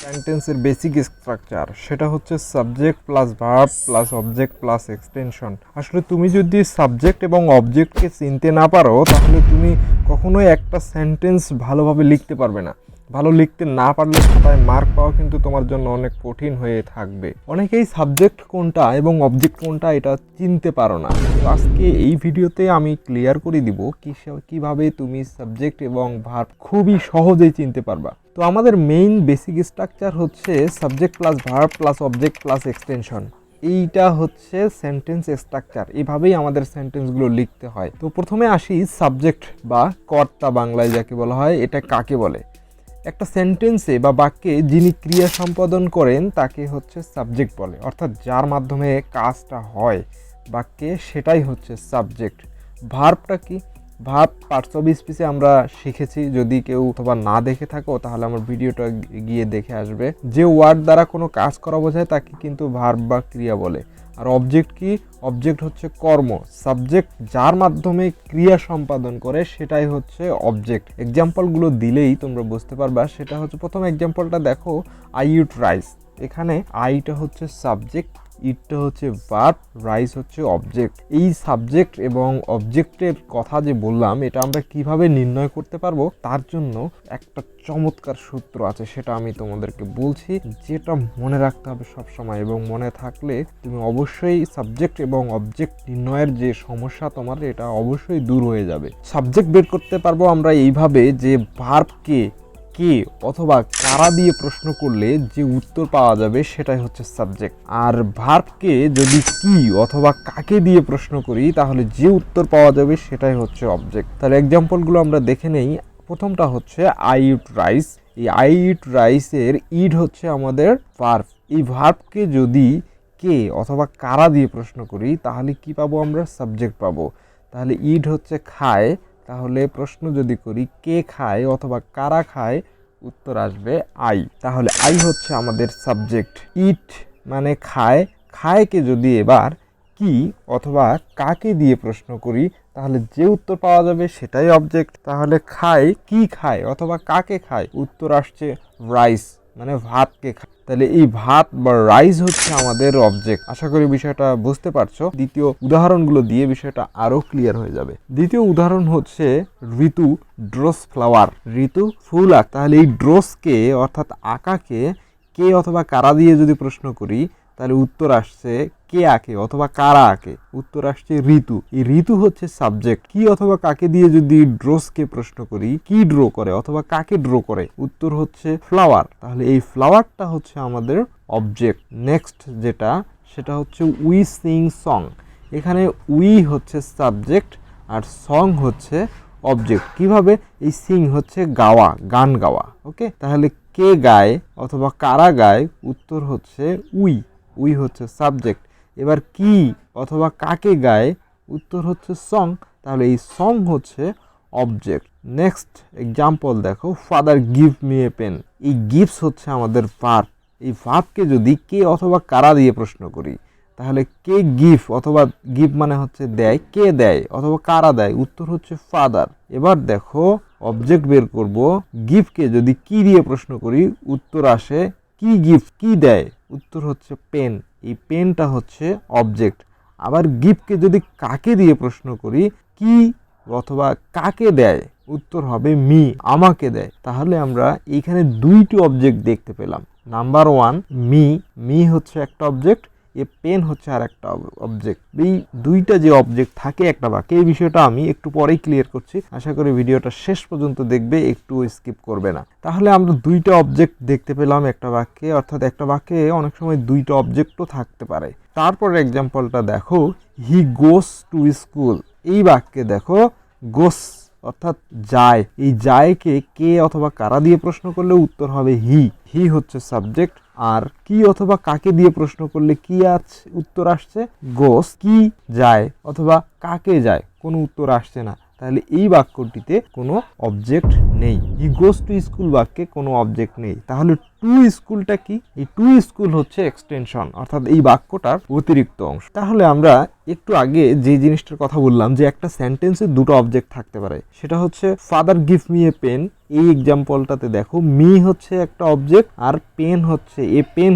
সেন্টেন্সের basic structure সেটা হচ্ছে subject plus verb plus object plus extension. আসলে তুমি যদি সাবজেক্ট এবং অবজেক্টকে চিনতে না পারো তাহলে তুমি কখনোই একটা সেন্টেন্স ভালোভাবে লিখতে পারবে না। ভালো লিখতে না পারলে খাতায় মার্ক পাওয়া কিন্তু তোমার জন্য অনেক কঠিন হয়ে থাকবে। অনেকেই সাবজেক্ট কোনটা এবং অবজেক্ট কোনটা এটা চিনতে পারো না। তো আজকে এই ভিডিওতে আমি ক্লিয়ার করে দিব কিভাবে তুমি সাবজেক্ট এবং ভার্ব খুবই সহজেই চিনতে পারবা। তো আমাদের মেইন বেসিক স্ট্রাকচার হচ্ছে subject plus verb plus object plus extension. এইটা হচ্ছে সেন্টেন্স স্ট্রাকচার, এভাবেই আমাদের সেন্টেন্সগুলো লিখতে হয়। তো প্রথমে আসি সাবজেক্ট বা কর্তা, বাংলায় যাকে বলা হয়, এটা কাকে বলে? একটা সেন্টেন্সে বা বাক্যে যিনি ক্রিয়া সম্পাদন করেন তাকে হচ্ছে সাবজেক্ট বলে, অর্থাৎ যার মাধ্যমে কাজটা হয় বাক্যে সেটাই হচ্ছে সাবজেক্ট। ভার্বটা কি? ভার্ব পার্টস অফ স্পিচে আমরা শিখেছি, যদি কেউ অথবা না দেখে থাকো তাহলে আমার ভিডিওটা গিয়ে দেখে আসবে। যে ওয়ার্ড দ্বারা কোনো কাজ করা বোঝায় তাকে কিন্তু ভার্ব বা ক্রিয়া বলে। আর অবজেক্ট কি? অবজেক্ট হচ্ছে কর্ম। সাবজেক্ট যার মাধ্যমে ক্রিয়া সম্পাদন করে সেটাই হচ্ছে অবজেক্ট। এক্সাম্পলগুলো দিলেই তোমরা বুঝতে পারবা। সেটা হচ্ছে, প্রথম এক্সাম্পলটা দেখো, আই ইট রাইস। এখানে আইটা হচ্ছে সাবজেক্ট, ইটটা হচ্ছে ভার্ব, রাইস হচ্ছে অবজেক্ট। এই সাবজেক্ট এবং অবজেক্টের কথা যে বললাম, এটা আমরা কিভাবে নির্ণয় করতে পারবো তার জন্য একটা চমৎকার সূত্র আছে, সেটা আমি তোমাদেরকে বলছি, যেটা মনে রাখতে হবে সবসময়, এবং মনে থাকলে তুমি অবশ্যই সাবজেক্ট এবং অবজেক্ট নির্ণয়ের যে সমস্যা তোমার, এটা অবশ্যই দূর হয়ে যাবে। সাবজেক্ট বের করতে পারবো আমরা এইভাবে যে ভার্বকে কে অথবা কারা দিয়ে প্রশ্ন করলে যে উত্তর পাওয়া যাবে সেটাই হচ্ছে সাবজেক্ট। আর ভার্বকে যদি কি অথবা কাকে দিয়ে প্রশ্ন করি তাহলে যে উত্তর পাওয়া যাবে সেটাই হচ্ছে অবজেক্ট। তাহলে এক্সাম্পলগুলো আমরা দেখে নেই। প্রথমটা হচ্ছে আই ইট রাইস। এই আই ইট রাইসের ইড হচ্ছে আমাদের ভার্ব। এই ভার্বকে যদি কে অথবা কারা দিয়ে প্রশ্ন করি তাহলে কি পাবো আমরা? সাবজেক্ট পাবো। তাহলে ইড হচ্ছে খায়, তাহলে প্রশ্ন যদি করি কে খায় অথবা কারা খায়, উত্তর আসবে আই। তাহলে আই হচ্ছে আমাদের সাবজেক্ট। ইট মানে খায়, খায়কে যদি এবার কি অথবা কাকে দিয়ে প্রশ্ন করি তাহলে যে উত্তর পাওয়া যাবে সেটাই অবজেক্ট। তাহলে খায় কি খায় অথবা কাকে খায়, উত্তর আসছে রাইস, মানে ভাতকে খায়। তাহলে এই ভাত বা রাইস হচ্ছে আমাদের অবজেক্ট। আশা করি বিষয়টা বুঝতে পারছো। দ্বিতীয় উদাহরণগুলো দিয়ে বিষয়টা আরো ক্লিয়ার হয়ে যাবে। দ্বিতীয় উদাহরণ হচ্ছে ঋতু ড্রোস ফ্লাওয়ার। ঋতু ফুল আঁক। তাহলে এই ড্রোসকে অর্থাৎ আঁকাকে কে অথবা কারা দিয়ে যদি প্রশ্ন করি তাহলে উত্তর আসছে কে আঁকে অথবা কারা আঁকে, উত্তর আসছে ঋতু। এই ঋতু হচ্ছে সাবজেক্ট। কি অথবা কাকে দিয়ে যদি ড্রোসকে প্রশ্ন করি কি ড্র করে অথবা কাকে ড্র করে, উত্তর হচ্ছে ফ্লাওয়ার। তাহলে এই ফ্লাওয়ারটা হচ্ছে আমাদের অবজেক্ট। নেক্সট যেটা, সেটা হচ্ছে উই সিং সং। এখানে উই হচ্ছে সাবজেক্ট আর সং হচ্ছে অবজেক্ট। কিভাবে? এই সিং হচ্ছে গাওয়া, গান গাওয়া। ওকে, তাহলে কে গায় অথবা কারা গায়, উত্তর হচ্ছে উই। উই হচ্ছে সাবজেক্ট। এবার কি অথবা কাকে গায়, উত্তর হচ্ছে সং। তাহলে এই সং হচ্ছে অবজেক্ট। নেক্সট এক্সাম্পল দেখো, father give me a pen. এই গিভস হচ্ছে আমাদের ভার্ব। এই ভার্বকে যদি কে অথবা কারা দিয়ে প্রশ্ন করি তাহলে কে গিভ অথবা গিভ মানে হচ্ছে দেয়, কে দেয় অথবা কারা দেয়, উত্তর হচ্ছে ফাদার। এবার দেখো অবজেক্ট বের করব। গিভকে যদি কি দিয়ে প্রশ্ন করি উত্তর আসে কি গিভ, কি দেয়, উত্তর হচ্ছে পেন। এই পেনটা হচ্ছে অবজেক্ট। আবার গিভকে যদি কাকে দিয়ে প্রশ্ন করি কি অথবা কাকে দেয়, উত্তর হবে মি, আমাকে দেয়। তাহলে আমরা এইখানে দুইটি অবজেক্ট দেখতে পেলাম। Number one, me. মি হচ্ছে একটা অবজেক্ট, এ পেন হচ্ছে আর একটা অবজেক্ট। এই দুইটা যে অবজেক্ট থাকে একটা বাক্যে, এই বিষয়টা আমি একটু পরেই ক্লিয়ার করছি। আশা করি ভিডিওটা শেষ পর্যন্ত দেখবে, একটু স্কিপ করবে না। তাহলে আমরা দুইটা অবজেক্ট দেখতে পেলাম একটা বাক্যে, অর্থাৎ একটা বাক্যে অনেক সময় দুইটা অবজেক্টও থাকতে পারে। তারপর এক্সাম্পলটা দেখো, হি গোস টু স্কুল। এই বাক্যে দেখো গোস অর্থাৎ যায়। এই যায়কে কে অথবা কারা দিয়ে প্রশ্ন করলে উত্তর হবে হি। হি হচ্ছে সাবজেক্ট। আর কি অথবা কাকে দিয়ে প্রশ্ন করলে কি উত্তর আসছে গোস। কি যায় অথবা কাকে যায়, কোনো উত্তর আসছে না। তাহলে এই বাক্যটিতে কোনো অবজেক্ট নেই। হি গোস টু স্কুল বাক্যে কোনো অবজেক্ট নেই। তাহলে টু স্কুলটা কি? এই টু স্কুল হচ্ছে এক্সটেনশন, অর্থাৎ এই বাক্যটার অতিরিক্ত অংশ। তাহলে আমরা একটু আগে যে জিনিসটার কথা বললাম যে একটা সেন্টেন্সে দুটো অবজেক্ট থাকতে পারে, সেটা হচ্ছে father give me a pen. এই এক্সাম্পলটাতে দেখো মি হচ্ছে একটা অবজেক্ট আর পেন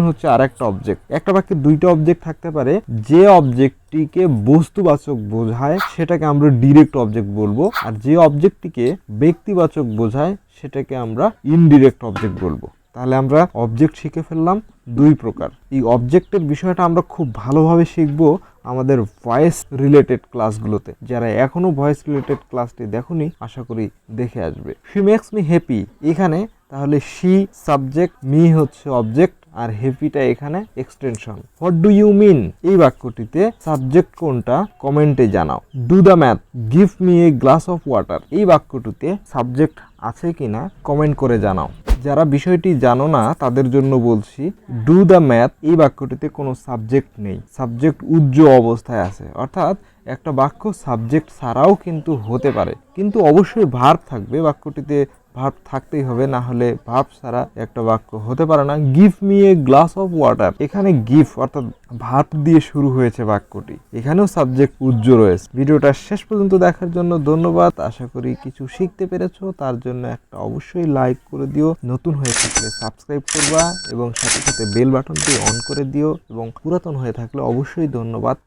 হচ্ছে আর একটা অবজেক্ট। একটা বাক্যে দুইটা অবজেক্ট থাকতে পারে, যে অবজেক্টটিকে বস্তুবাচক বোঝায় সেটাকে আমরা ডিরেক্ট অবজেক্ট বলবো, আর যে অবজেক্টটিকে ব্যক্তিবাচক বোঝায় সেটাকে আমরা ইনডিরেক্ট অবজেক্ট বলবো। তাহলে আমরা অবজেক্ট শিখে ফেললাম দুই প্রকার। এই অবজেক্টের বিষয়টা আমরা খুব ভালোভাবে শিখবো আমাদের ভয়েস রিলেটেড ক্লাসগুলোতে। যারা এখনো ভয়েস রিলেটেড ক্লাসটি দেখোনি, আশা করি দেখে আসবে। শি মেক্স মি হ্যাপি, এখানে তাহলে শি সাবজেক্ট, মি হচ্ছে অবজেক্ট, আর হ্যাপিটা এখানে extension. What do you mean, এই বাক্যটিতে সাবজেক্ট কোনটা কমেন্টে জানাও। Do the math, give me a glass of water, এই বাক্যটিতে সাবজেক্ট আছে কিনা কমেন্ট করে জানাও। যারা বিষয়টি জানো না তাদের জন্য বলছি, ডু দ্য ম্যাথ এই বাক্যটিতে কোনো সাবজেক্ট নেই, সাবজেক্ট উজ্জ্ব অবস্থায় আছে। অর্থাৎ একটা বাক্য সাবজেক্ট ছাড়াও কিন্তু হতে পারে, কিন্তু অবশ্যই ভার্ব থাকবে, বাক্যটিতে ভার্ব থাকতেই হবে, না হলে ভার্ব ছাড়া একটা বাক্য হতে পারে না। Give me a glass of water, এখানে গিভ অর্থাৎ ভার্ব দিয়ে শুরু হয়েছে বাক্যটি, এখানেও সাবজেক্ট উজ্জ্ব রয়েছে। ভিডিওটা শেষ পর্যন্ত দেখার জন্য ধন্যবাদ। আশা করি কিছু শিখতে পেরেছো, তার জন্য একটা অবশ্যই লাইক করে দিও, নতুন হয়ে থাকলে সাবস্ক্রাইব করবা এবং সাথে সাথে বেল বাটনটি অন করে দিও, এবং পুরাতন হয়ে থাকলে অবশ্যই ধন্যবাদ।